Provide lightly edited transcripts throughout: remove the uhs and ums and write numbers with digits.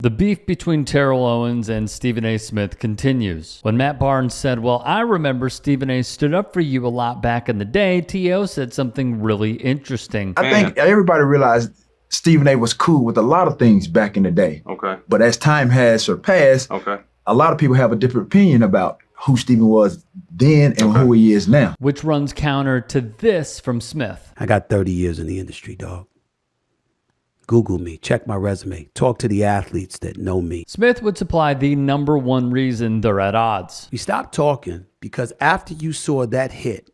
The beef between Terrell Owens and Stephen A. Smith continues. When Matt Barnes said, well, I remember Stephen A. stood up for you a lot back in the day, T.O. said something really interesting. I think everybody realized Stephen A. was cool with a lot of things back in the day. Okay. But as time has surpassed, a lot of people have a different opinion about who Stephen was then and who he is now. Which runs counter to this from Smith. I got 30 years in the industry, dog. Google me, check my resume, talk to the athletes that know me. Smith would supply the number one reason they're at odds. We stopped talking because after you saw that hit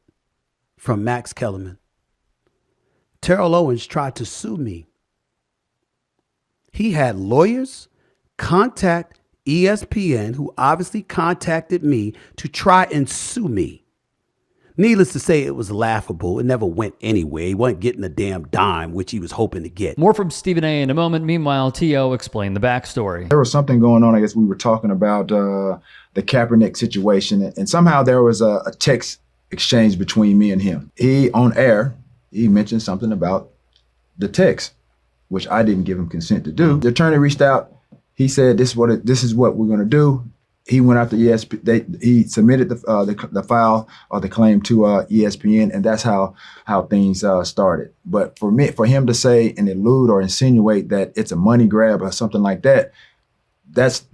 from Max Kellerman, Terrell Owens tried to sue me. He had lawyers contact ESPN, who obviously contacted me to try and sue me. Needless to say, it was laughable. It never went anywhere. He wasn't getting a damn dime, which he was hoping to get. More from Stephen A. in a moment. Meanwhile, T.O. explained the backstory. There was something going on. I guess we were talking about the Kaepernick situation, and somehow there was a text exchange between me and him. He, on air, he mentioned something about the text, which I didn't give him consent to do. The attorney reached out. He said, this is what we're going to do. He went out to ESPN. He submitted the file or the claim to ESPN, and that's how things started. But for him to say and allude or insinuate that it's a money grab or something like that, that's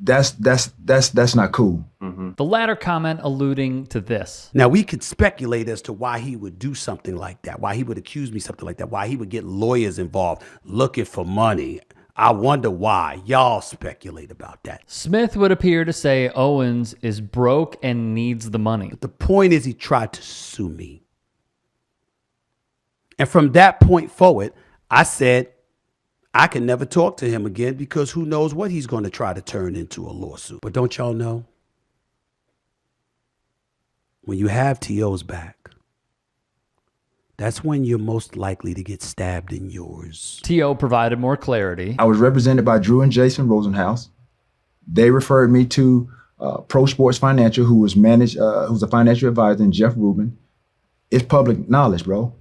not cool. Mm-hmm. The latter comment alluding to this. Now, we could speculate as to why he would do something like that, why he would accuse me something like that, why he would get lawyers involved looking for money. I wonder why. Y'all speculate about that. Smith would appear to say Owens is broke and needs the money. But the point is he tried to sue me. And from that point forward, I said I can never talk to him again because who knows what he's going to try to turn into a lawsuit. But don't y'all know? When you have T.O.'s back, that's when you're most likely to get stabbed in yours. T.O. provided more clarity. I was represented by Drew and Jason Rosenhaus. They referred me to Pro Sports Financial, who's a financial advisor, and Jeff Rubin. It's public knowledge, bro.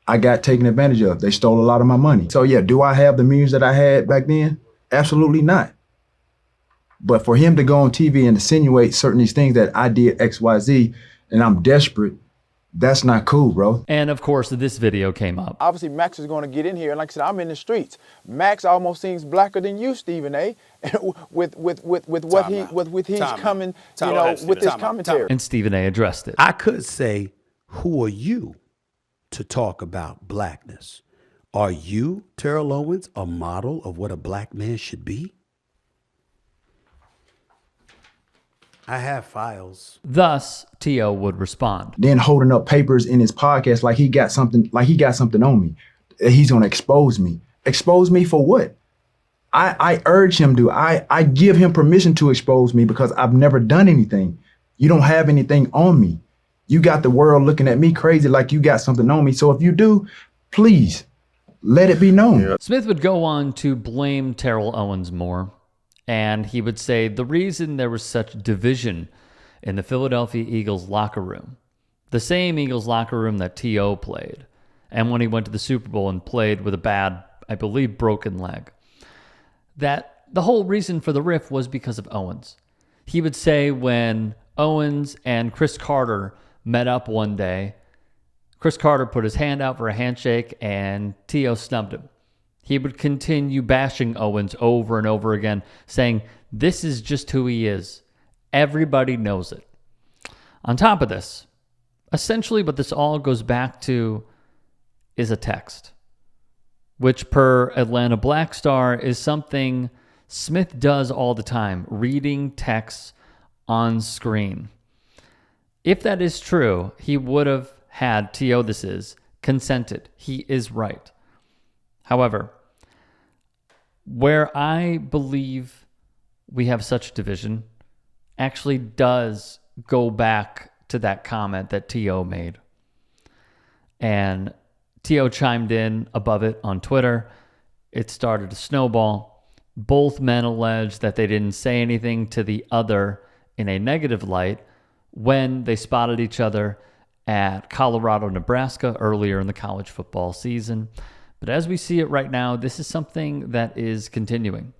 I got taken advantage of. They stole a lot of my money. So yeah, do I have the means that I had back then? Absolutely not. But for him to go on TV and insinuate certain these things that I did X, Y, Z, and I'm desperate, that's not cool, bro. And of course, this video came up. Obviously, Max is going to get in here. And like I said, I'm in the streets. Max almost seems blacker than you, Stephen A. with his commentary. And Stephen A. addressed it. I could say, who are you to talk about blackness? Are you, Terrell Owens, a model of what a black man should be? I have files. Thus, T.O. would respond. Then holding up papers in his podcast like he got something on me. He's gonna expose me. Expose me for what? I urge him to. I give him permission to expose me because I've never done anything. You don't have anything on me. You got the world looking at me crazy like you got something on me. So if you do, please let it be known. Yeah. Smith would go on to blame Terrell Owens more. And he would say the reason there was such division in the Philadelphia Eagles locker room, the same Eagles locker room that T.O. played, and when he went to the Super Bowl and played with a bad, I believe, broken leg, that the whole reason for the rift was because of Owens. He would say when Owens and Chris Carter met up one day, Chris Carter put his hand out for a handshake and T.O. snubbed him. He would continue bashing Owens over and over again, saying, this is just who he is. Everybody knows it. On top of this, essentially what this all goes back to is a text, which per Atlanta Black Star is something Smith does all the time, reading texts on screen. If that is true, he would have had, T.O. this is, consented. He is right. However, where I believe we have such division actually does go back to that comment that T.O. made. And T.O. chimed in above it on Twitter. It started to snowball. Both men alleged that they didn't say anything to the other in a negative light when they spotted each other at Colorado, Nebraska earlier in the college football season. But as we see it right now, this is something that is continuing.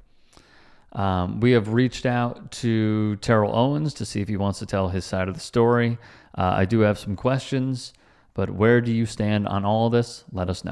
We have reached out to Terrell Owens to see if he wants to tell his side of the story. I do have some questions, but where do you stand on all of this? Let us know.